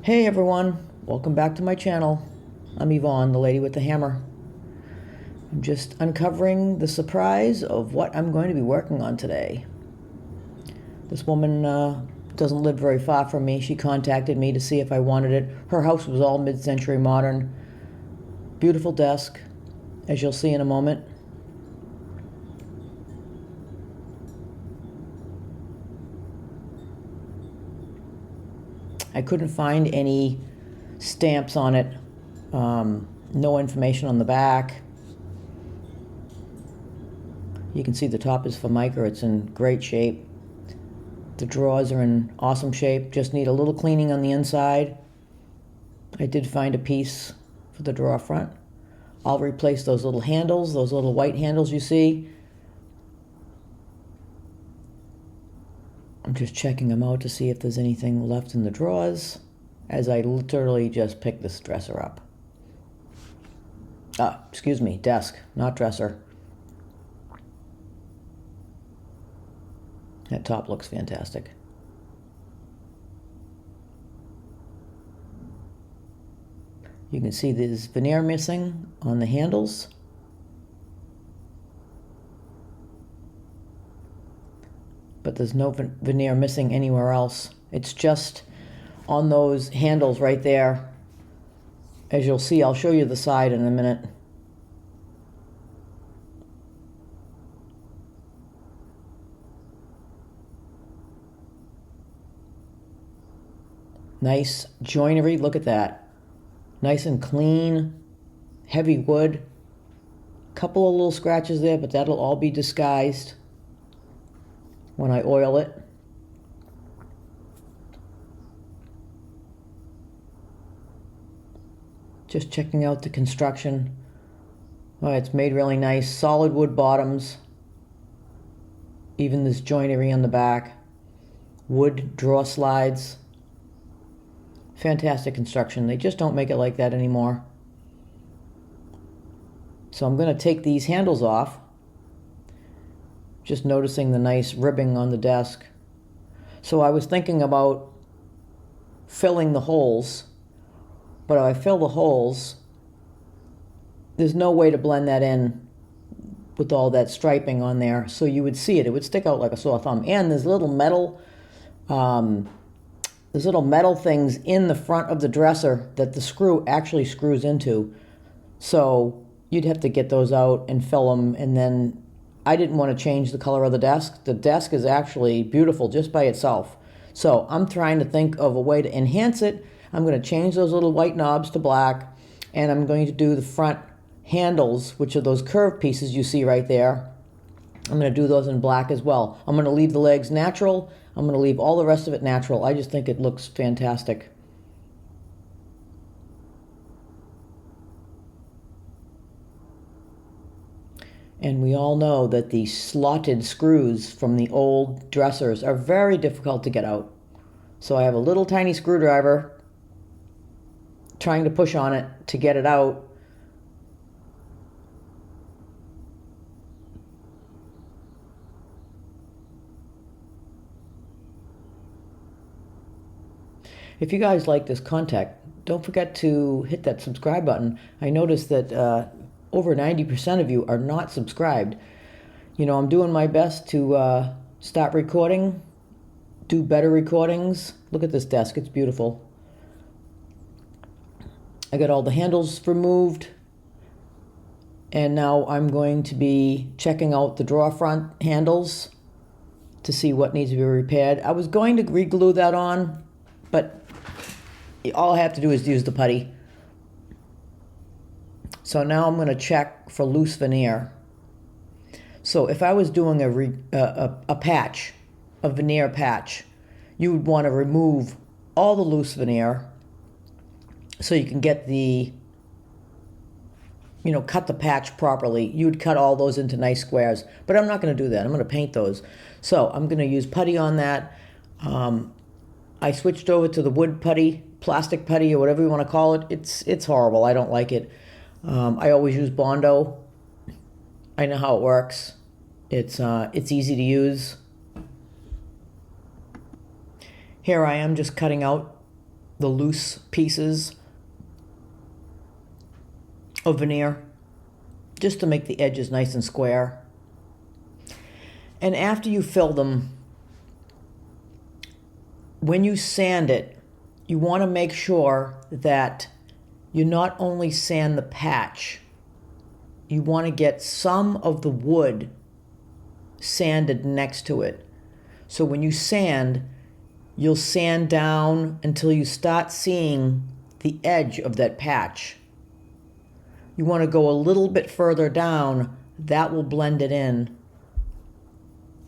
Hey everyone, welcome back to my channel. I'm Yvonne, the lady with the hammer. I'm just uncovering the surprise of what I'm going to be working on today. This woman doesn't live very far from me. She contacted me to see if I wanted it. Her house was all mid-century modern. Beautiful desk, as you'll see in a moment. I couldn't find any stamps on it, no information on the back. You can see the top is Formica. It's in great shape. The drawers are in awesome shape, just need a little cleaning on the inside. I did find a piece for the drawer front. I'll replace those little handles, those little white handles you see. I'm just checking them out to see if there's anything left in the drawers, as I literally just picked this dresser up. Excuse me, desk, not dresser. That top looks fantastic. You can see there's veneer missing on the handles. But there's no veneer missing anywhere else. It's just on those handles right there. As you'll see, I'll show you the side in a minute. Nice joinery, look at that. Nice and clean, heavy wood. Couple of little scratches there, but that'll all be disguised when I oil it. Just checking out the construction. Oh, it's made really nice. Solid wood bottoms. Even this joinery on the back. Wood drawer slides. Fantastic construction. They just don't make it like that anymore. So I'm going to take these handles off. Just noticing the nice ribbing on the desk. So I was thinking about filling the holes, but if I fill the holes, there's no way to blend that in with all that striping on there, so you would see it. It would stick out like a sore thumb. And there's little metal things in the front of the dresser that the screw actually screws into. So you'd have to get those out and fill them, and then I didn't want to change the color of the desk. The desk is actually beautiful just by itself. So I'm trying to think of a way to enhance it. I'm going to change those little white knobs to black, and I'm going to do the front handles, which are those curved pieces you see right there. I'm going to do those in black as well. I'm going to leave the legs natural. I'm going to leave all the rest of it natural. I just think it looks fantastic. And we all know that the slotted screws from the old dressers are very difficult to get out. So I have a little tiny screwdriver trying to push on it to get it out. If you guys like this content, don't forget to hit that subscribe button. I noticed that over 90% of you are not subscribed. You know, I'm doing my best to start recording, do better recordings. Look at this desk, it's beautiful. I got all the handles removed, and now I'm going to be checking out the drawer front handles to see what needs to be repaired. I was going to re-glue that on, but all I have to do is use the putty. So now I'm going to check for loose veneer. So if I was doing a patch, a veneer patch, you would want to remove all the loose veneer so you can get cut the patch properly. You would cut all those into nice squares, but I'm not going to do that. I'm going to paint those. So I'm going to use putty on that. I switched over to the wood putty, plastic putty, or whatever you want to call it. It's horrible. I don't like it. I always use Bondo. I know how it works. It's easy to use. Here I am just cutting out the loose pieces of veneer, just to make the edges nice and square. And after you fill them, when you sand it, you want to make sure that you not only sand the patch, you want to get some of the wood sanded next to it. So when you sand, you'll sand down until you start seeing the edge of that patch. You want to go a little bit further down, that will blend it in.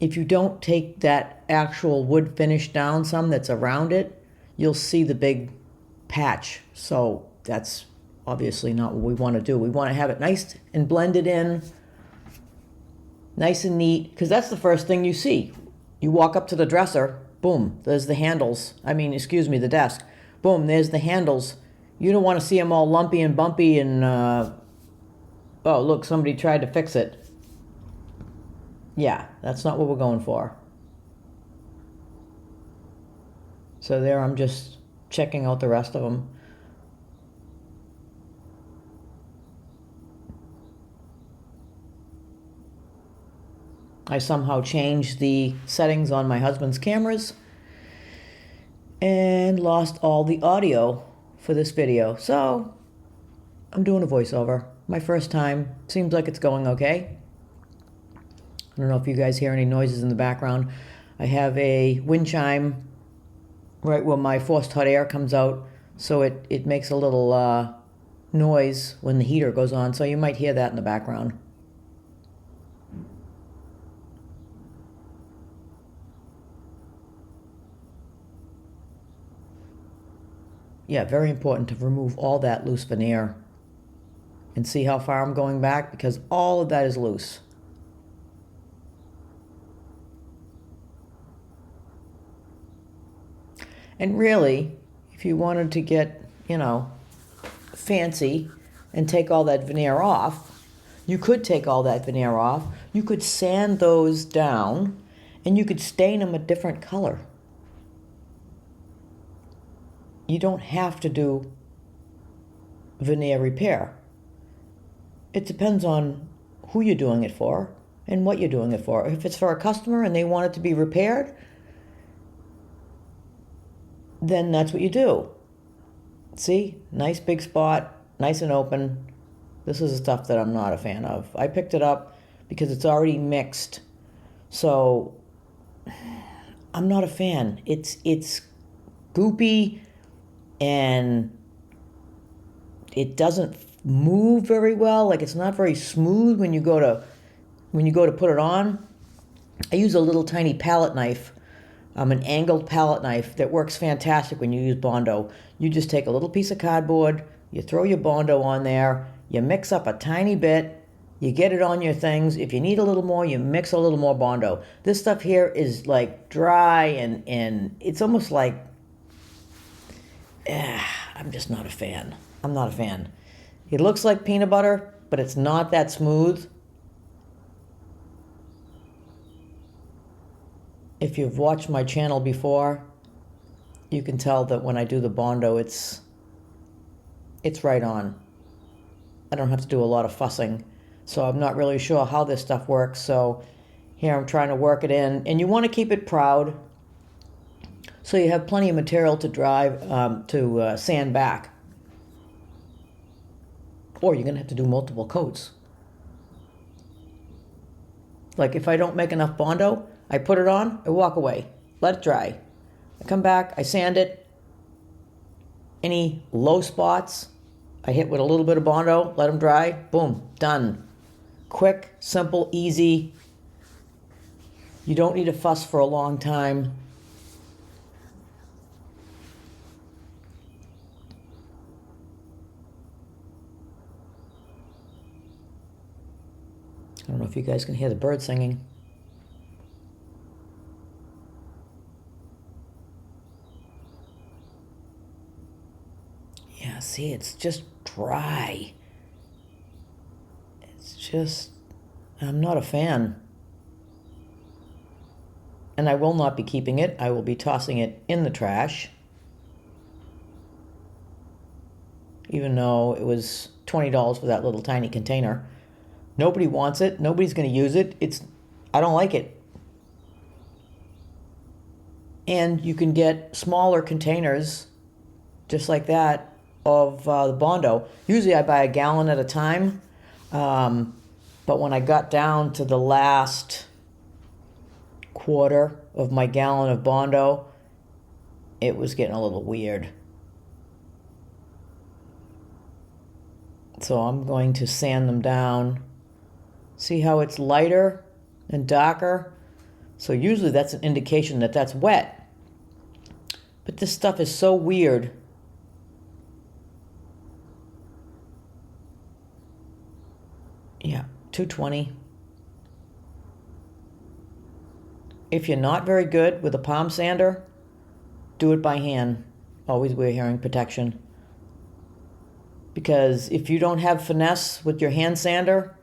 If you don't take that actual wood finish down some that's around it, you'll see the big patch. So that's obviously not what we want to do. We want to have it nice and blended in, nice and neat, because that's the first thing you see. You walk up to the dresser, boom, there's the handles. The desk. Boom, there's the handles. You don't want to see them all lumpy and bumpy and, oh, look, somebody tried to fix it. Yeah, that's not what we're going for. So there, I'm just checking out the rest of them. I somehow changed the settings on my husband's cameras and lost all the audio for this video. So I'm doing a voiceover. My first time. Seems like it's going okay. I don't know if you guys hear any noises in the background. I have a wind chime right where my forced hot air comes out, so it makes a little noise when the heater goes on, so you might hear that in the background. Yeah, very important to remove all that loose veneer and see how far I'm going back, because all of that is loose. And really, if you wanted to get, fancy and take all that veneer off, you could take all that veneer off. You could sand those down and you could stain them a different color. You don't have to do veneer repair. It depends on who you're doing it for and what you're doing it for. If it's for a customer and they want it to be repaired, then that's what you do. See, nice big spot, nice and open. This is the stuff that I'm not a fan of. I picked it up because it's already mixed. So I'm not a fan. It's goopy and it doesn't move very well. Like, it's not very smooth when you go to put it on. I use a little tiny palette knife, an angled palette knife that works fantastic when you use Bondo. You just take a little piece of cardboard, you throw your Bondo on there, you mix up a tiny bit, you get it on your things. If you need a little more, you mix a little more Bondo. This stuff here is like dry and it's almost like, I'm just not a fan. I'm not a fan. It looks like peanut butter, but it's not that smooth. If you've watched my channel before, you can tell that when I do the Bondo, it's right on. I don't have to do a lot of fussing, so I'm not really sure how this stuff works. So here I'm trying to work it in, and you want to keep it proud so you have plenty of material to sand back. Or you're going to have to do multiple coats. Like, if I don't make enough Bondo, I put it on, I walk away, let it dry. I come back, I sand it. Any low spots, I hit with a little bit of Bondo, let them dry, boom, done. Quick, simple, easy. You don't need to fuss for a long time. I don't know if you guys can hear the bird singing. Yeah, see, it's just dry. It's just, I'm not a fan. And I will not be keeping it. I will be tossing it in the trash. even though it was $20 for that little tiny container. Nobody wants it. Nobody's going to use it. I don't like it. And you can get smaller containers, just like that, of the Bondo. Usually I buy a gallon at a time. But when I got down to the last quarter of my gallon of Bondo, it was getting a little weird. So I'm going to sand them down. See how it's lighter and darker? So usually that's an indication that that's wet. But this stuff is so weird. Yeah, 220. If you're not very good with a palm sander, do it by hand. Always wear hearing protection. Because if you don't have finesse with your hand sander,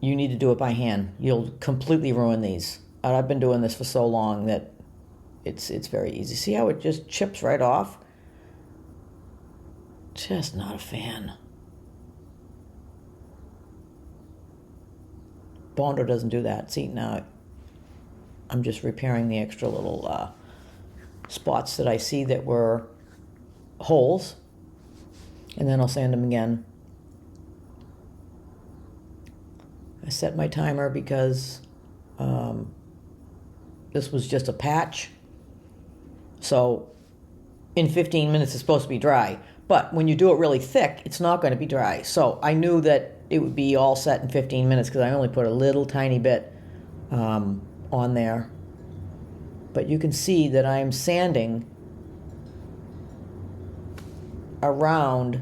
you need to do it by hand. You'll completely ruin these. I've been doing this for so long that it's very easy. See how it just chips right off? Just not a fan. Bondo doesn't do that. See, now I'm just repairing the extra little spots that I see that were holes, and then I'll sand them again. I set my timer because this was just a patch. So in 15 minutes it's supposed to be dry. But when you do it really thick, it's not going to be dry. So I knew that it would be all set in 15 minutes because I only put a little tiny bit on there. But you can see that I'm sanding around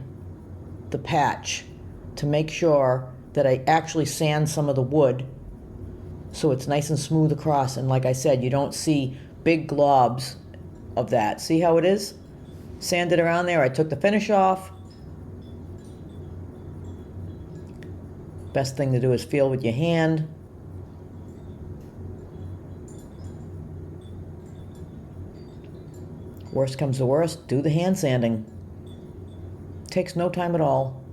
the patch to make sure that I actually sand some of the wood so it's nice and smooth across. And like I said, you don't see big globs of that. See how it is? Sanded around there. I took the finish off. Best thing to do is feel with your hand. Worst comes to worst, do the hand sanding. Takes no time at all.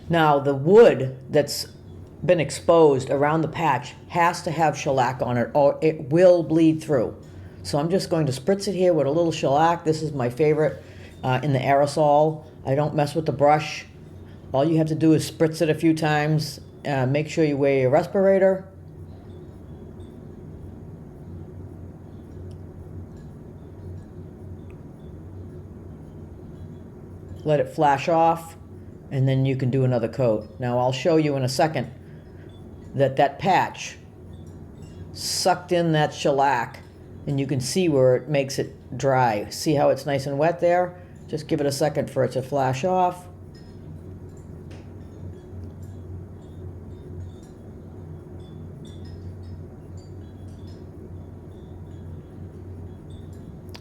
Now, the wood that's been exposed around the patch has to have shellac on it or it will bleed through. So I'm just going to spritz it here with a little shellac. This is my favorite in the aerosol. I don't mess with the brush. All you have to do is spritz it a few times. Make sure you wear your respirator. Let it flash off, and then you can do another coat. Now I'll show you in a second that that patch sucked in that shellac, and you can see where it makes it dry. See how it's nice and wet there? Just give it a second for it to flash off.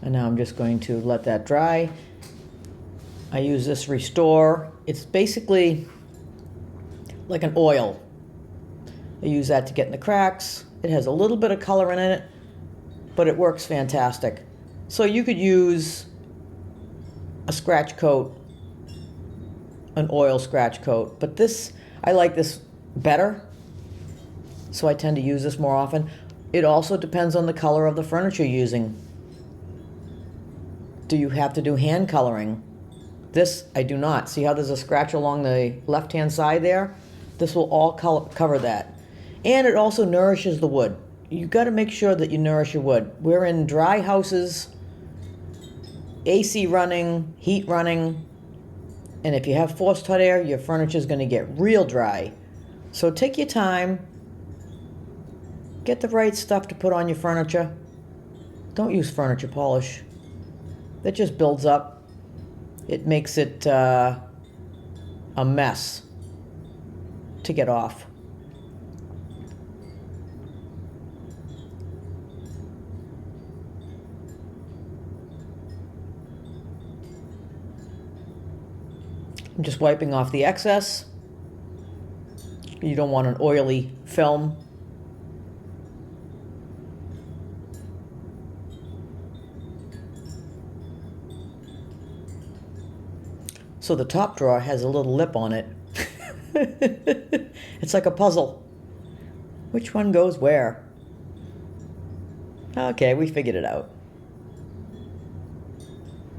And now I'm just going to let that dry. I use this Restore. It's basically like an oil. I use that to get in the cracks. It has a little bit of color in it, but it works fantastic. So you could use a scratch coat, an oil scratch coat, but this, I like this better, so I tend to use this more often. It also depends on the color of the furniture you're using. Do you have to do hand coloring? This, I do not. See how there's a scratch along the left-hand side there? This will all cover that. And it also nourishes the wood. You've got to make sure that you nourish your wood. We're in dry houses, AC running, heat running, and if you have forced hot air, your furniture is going to get real dry. So take your time. Get the right stuff to put on your furniture. Don't use furniture polish. That just builds up. It makes it a mess to get off. I'm just wiping off the excess. You don't want an oily film. So the top drawer has a little lip on it. It's like a puzzle. Which one goes where? Okay, we figured it out.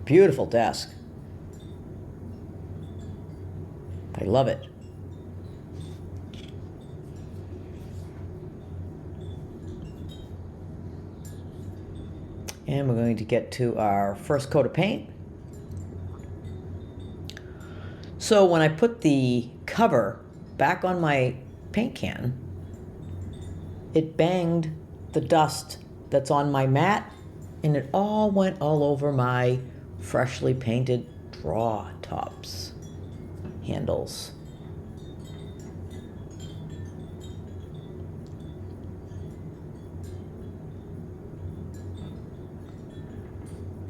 Beautiful desk. I love it. And we're going to get to our first coat of paint. So when I put the cover back on my paint can, it banged the dust that's on my mat, and it all went all over my freshly painted drawer tops, handles.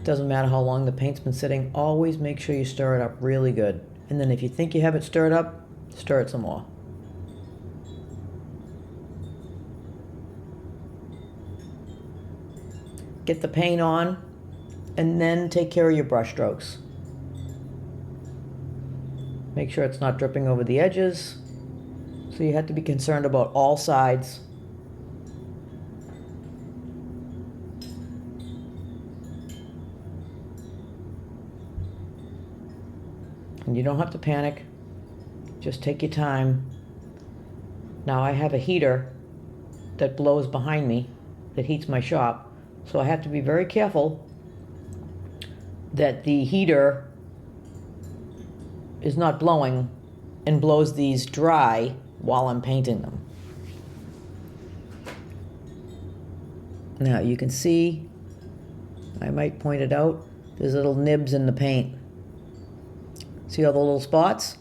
Doesn't matter how long the paint's been sitting, always make sure you stir it up really good. And then if you think you have it stirred up, stir it some more. Get the paint on, and then take care of your brush strokes. Make sure it's not dripping over the edges. So you have to be concerned about all sides. And you don't have to panic. Just take your time. Now I have a heater that blows behind me that heats my shop. So I have to be very careful that the heater is not blowing and blows these dry while I'm painting them. Now you can see, I might point it out, there's little nibs in the paint. See all the little spots?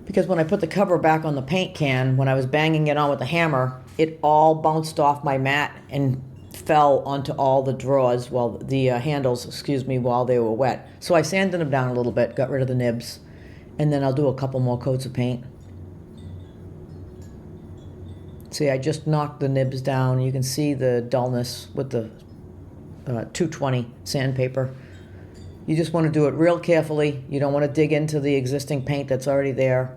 Because when I put the cover back on the paint can, when I was banging it on with the hammer, it all bounced off my mat and fell onto all the drawers, while the handles, excuse me, while they were wet. So I sanded them down a little bit, got rid of the nibs, and then I'll do a couple more coats of paint. See, I just knocked the nibs down. You can see the dullness with the 220 sandpaper. You just want to do it real carefully. You don't want to dig into the existing paint that's already there.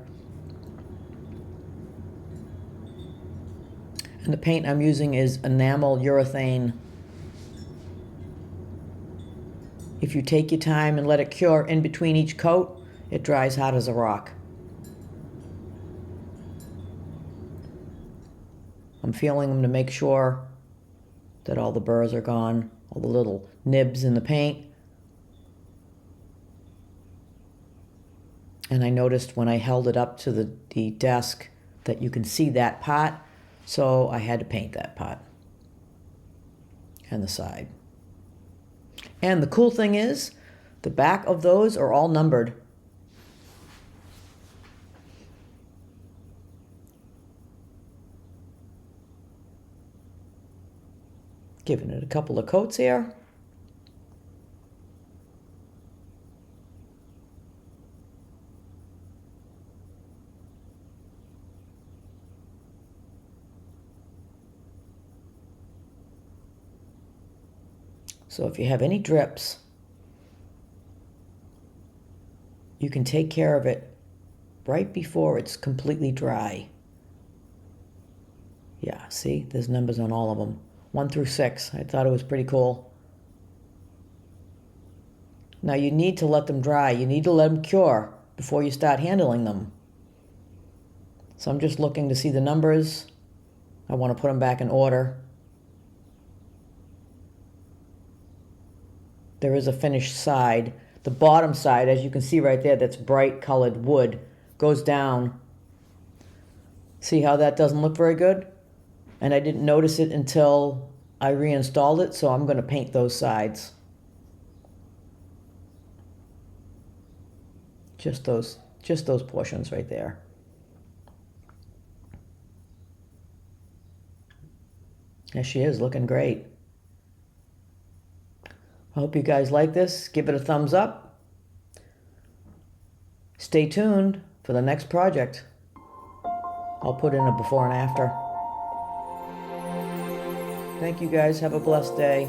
And the paint I'm using is enamel urethane. If you take your time and let it cure in between each coat, it dries hard as a rock. I'm feeling them to make sure that all the burrs are gone, all the little nibs in the paint. And I noticed when I held it up to the desk that you can see that part, so I had to paint that part and the side. And the cool thing is, the back of those are all numbered. Giving it a couple of coats here. So if you have any drips, you can take care of it right before it's completely dry. Yeah, see, there's numbers on all of them. 1 through 6. I thought it was pretty cool. Now you need to let them dry. You need to let them cure before you start handling them. So I'm just looking to see the numbers. I want to put them back in order. There is a finished side. The bottom side, as you can see right there, that's bright colored wood, goes down. See how that doesn't look very good? And I didn't notice it until I reinstalled it, so I'm going to paint those sides. Just those portions right there. There she is, looking great. I hope you guys like this. Give it a thumbs up. Stay tuned for the next project. I'll put in a before and after. Thank you guys. Have a blessed day.